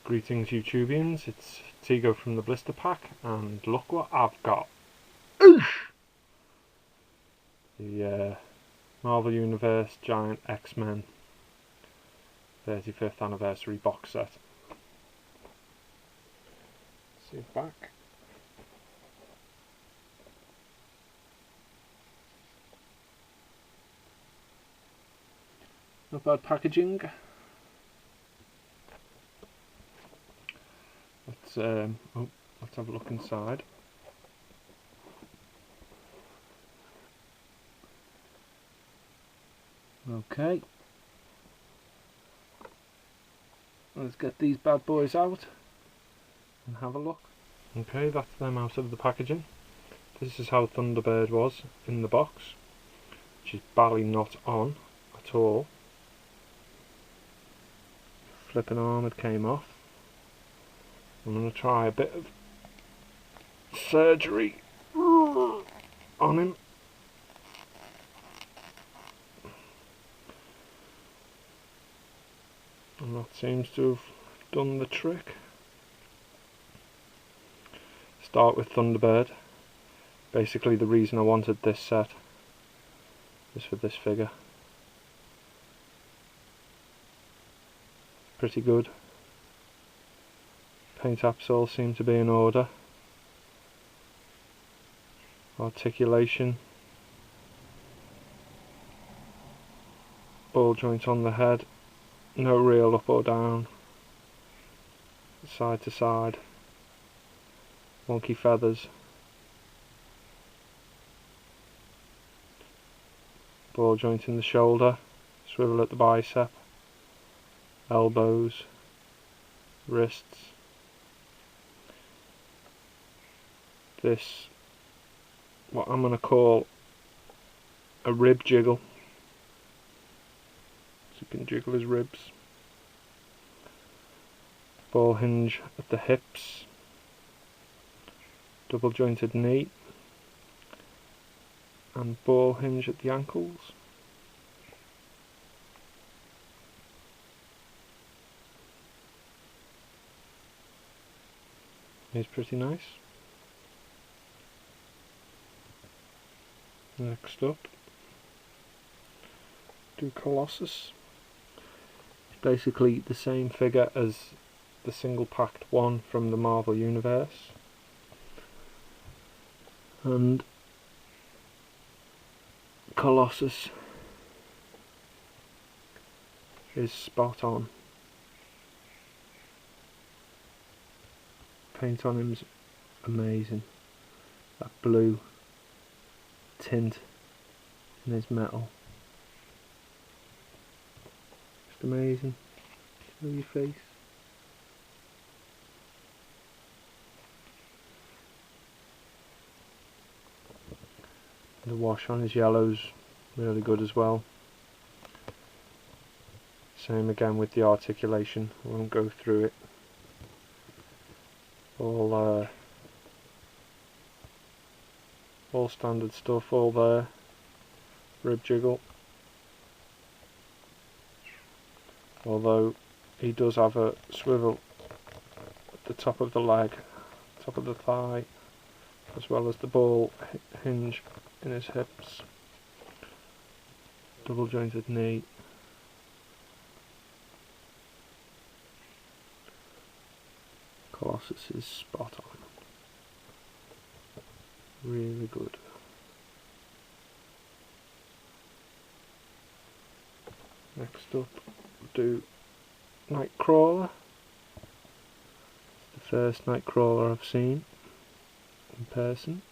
Greetings YouTubians, it's Tigo from the Blister Pack, and look what I've got. The Marvel Universe Giant X-Men 35th anniversary box set. See it back. Not bad packaging. Let's have a look inside. Okay, let's get these bad boys out and have a look. Okay, that's them out of the packaging. This is how Thunderbird was in the box, which is barely not on at all. Flipping armour came off. I'm going to try a bit of surgery on him. And that seems to have done the trick. Start with Thunderbird. Basically the reason I wanted this set is for this figure. Pretty good. Paint apps all seem to be in order. Articulation. Ball joint on the head. No real up or down. Side to side. Wonky feathers. Ball joint in the shoulder. Swivel at the bicep. Elbows. Wrists. This, what I'm going to call a rib jiggle, so you can jiggle his ribs. Ball hinge at the hips, double jointed knee, and ball hinge at the ankles. He's pretty nice. Next up, do Colossus. It's basically the same figure as the single packed one from the Marvel Universe, and Colossus is spot on. Paint on him's amazing. That blue tint in his metal, just amazing. Show your face. The wash on his yellow's really good as well. Same again with the articulation. I won't go through it. All standard stuff, all there. Rib jiggle. Although he does have a swivel at the top of the leg, top of the thigh, as well as the ball hinge in his hips. Double jointed knee. Colossus is spot on. Really good. Next up, do Nightcrawler. It's the first Nightcrawler I've seen in person.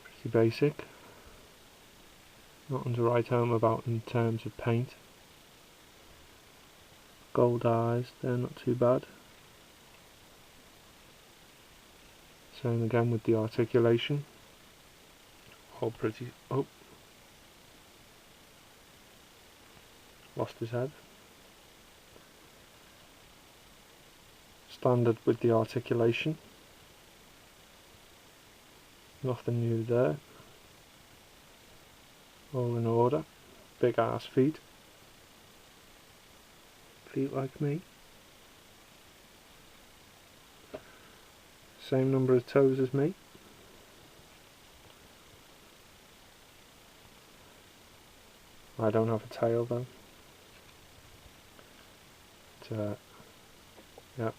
Pretty basic. Nothing to write home about in terms of paint. Gold eyes, they're not too bad. Same again with the articulation. All pretty. Oh, lost his head. Standard with the articulation. Nothing new there. All in order. Big ass feet. feet like me. Same number of toes as me. I don't have a tail though. Yep,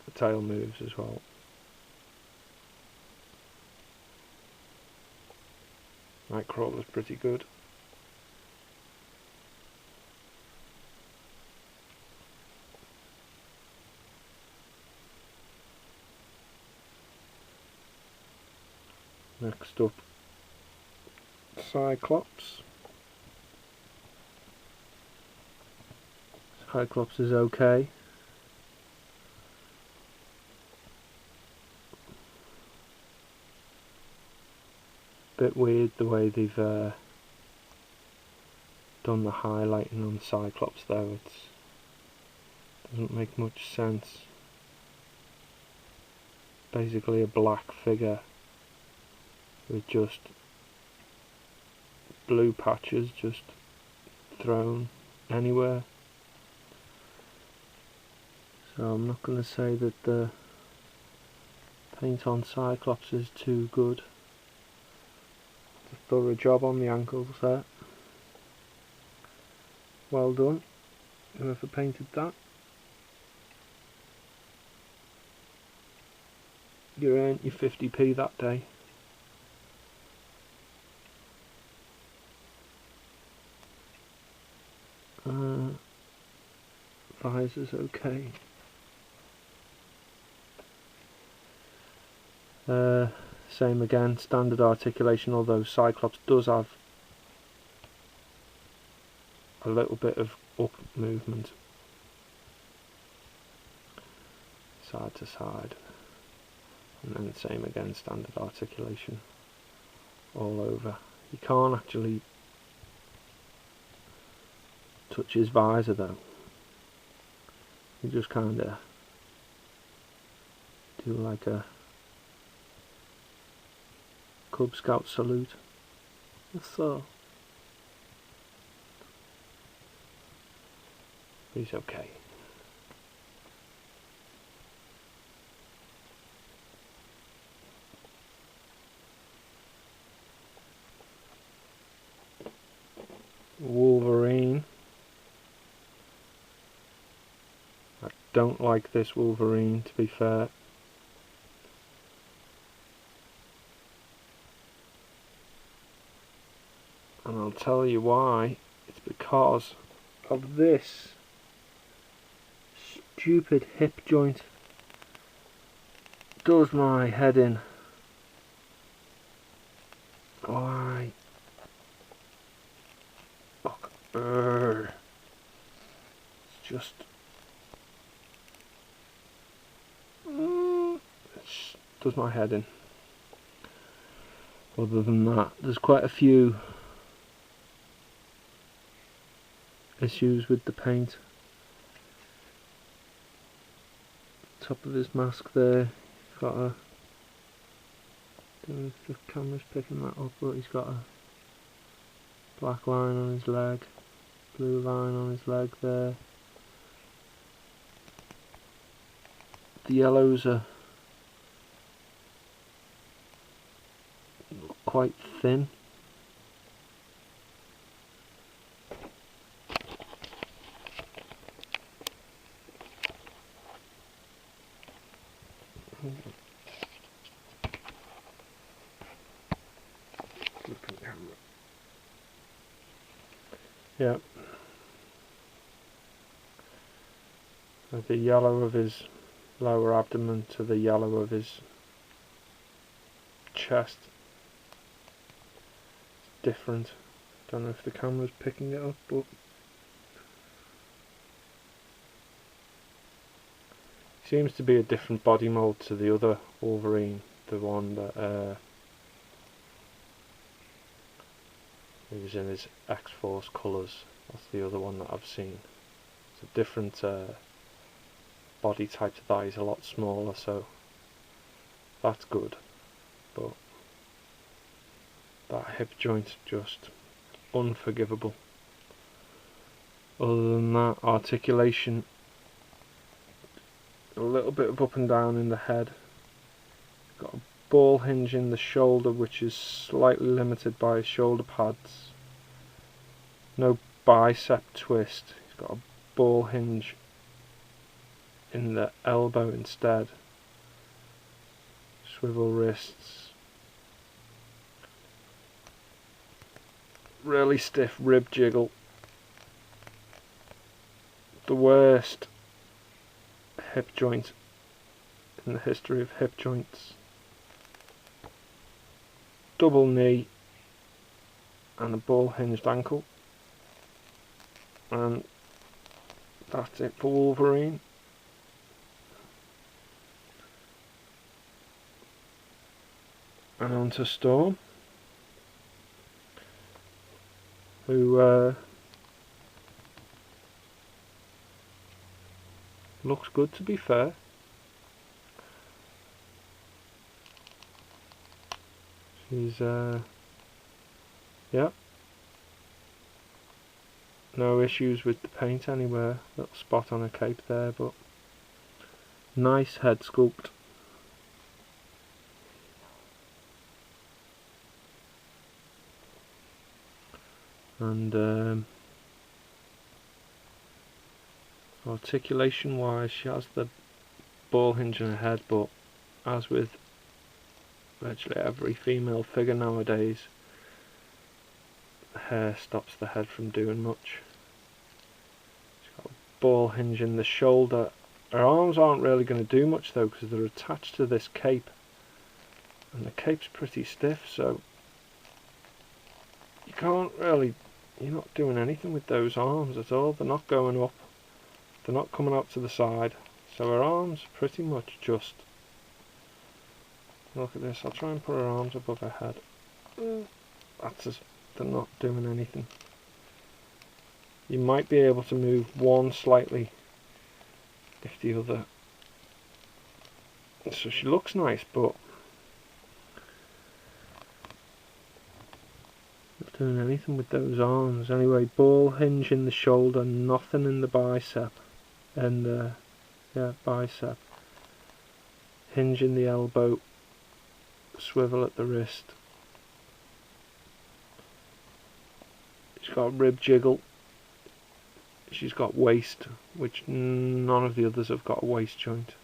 the tail moves as well. Nightcrawler's pretty good. Next up, Cyclops. Cyclops is okay. Bit weird the way they've done the highlighting on Cyclops though. It doesn't make much sense. Basically a black figure with just blue patches just thrown anywhere. So I'm not going to say that the paint on Cyclops is too good. It's a thorough job on the ankles there. Well done, whoever painted that. You earned your 50p that day. Visor's okay. Same again, standard articulation, although Cyclops does have a little bit of up movement, side to side, and then same again, standard articulation all over. You can't actually touch his visor though. You just kinda do like a Cub Scout salute. So he's okay. Wolverine. I don't like this Wolverine, to be fair. And I'll tell you why. It's because of this stupid hip joint. Does my head in. Why? Look. It's just... it does my head in. Other than that, there's quite a few issues with the paint. Top of his mask there, got a, don't know if the camera's picking that up, but he's got a black line on his leg, blue line on his leg there. The yellows are quite thin. Yeah. The yellow of his lower abdomen to the yellow of his chest is different. Don't know if the camera's picking it up, but seems to be a different body mold to the other Wolverine, the one that he was in his X-Force colours. That's the other one that I've seen. It's a different body type to that. He's a lot smaller, so that's good. But that hip joint, just unforgivable. Other than that, articulation, a little bit of up and down in the head. Got a ball hinge in the shoulder, which is slightly limited by shoulder pads. No bicep twist. He's got a ball hinge in the elbow instead. Swivel wrists. Really stiff rib jiggle. The worst hip joint in the history of hip joints. Double knee and a ball hinged ankle. And that's it for Wolverine. And on to Storm, who looks good, to be fair. She's yeah, no issues with the paint anywhere. Little spot on her cape there, but nice head sculpt. And articulation wise, she has the ball hinge in her head, but as with virtually every female figure nowadays, the hair stops the head from doing much. She's got a ball hinge in the shoulder. Her arms aren't really going to do much though, because they're attached to this cape, and the cape's pretty stiff, so you can't really, you're not doing anything with those arms at all. They're not going up, they're not coming out to the side, so her arms pretty much just, look at this, I'll try and put her arms above her head. That's just, they're not doing anything. You might be able to move one slightly if the other, so she looks nice, but not doing anything with those arms. Anyway, ball hinge in the shoulder, nothing in the bicep, and yeah, bicep, hinge in the elbow, swivel at the wrist. She's got a rib jiggle. She's got waist, which none of the others have got a waist joint.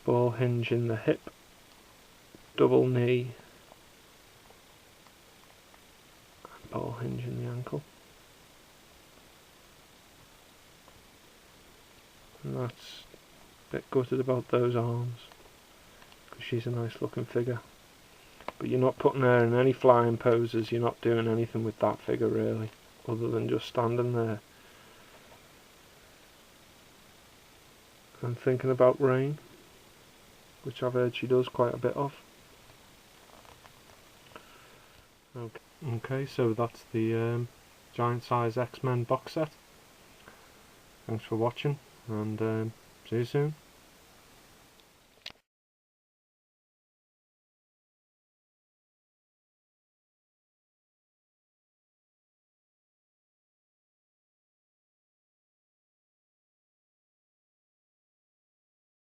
Ball hinge in the hip, double knee, and ball hinge in the ankle. And that's a bit gutted about those arms, because she's a nice looking figure. But you're not putting her in any flying poses, you're not doing anything with that figure really, other than just standing there. I'm thinking about Rain, which I've heard she does quite a bit of. Okay, so that's the giant size X-Men box set. Thanks for watching, and see you soon.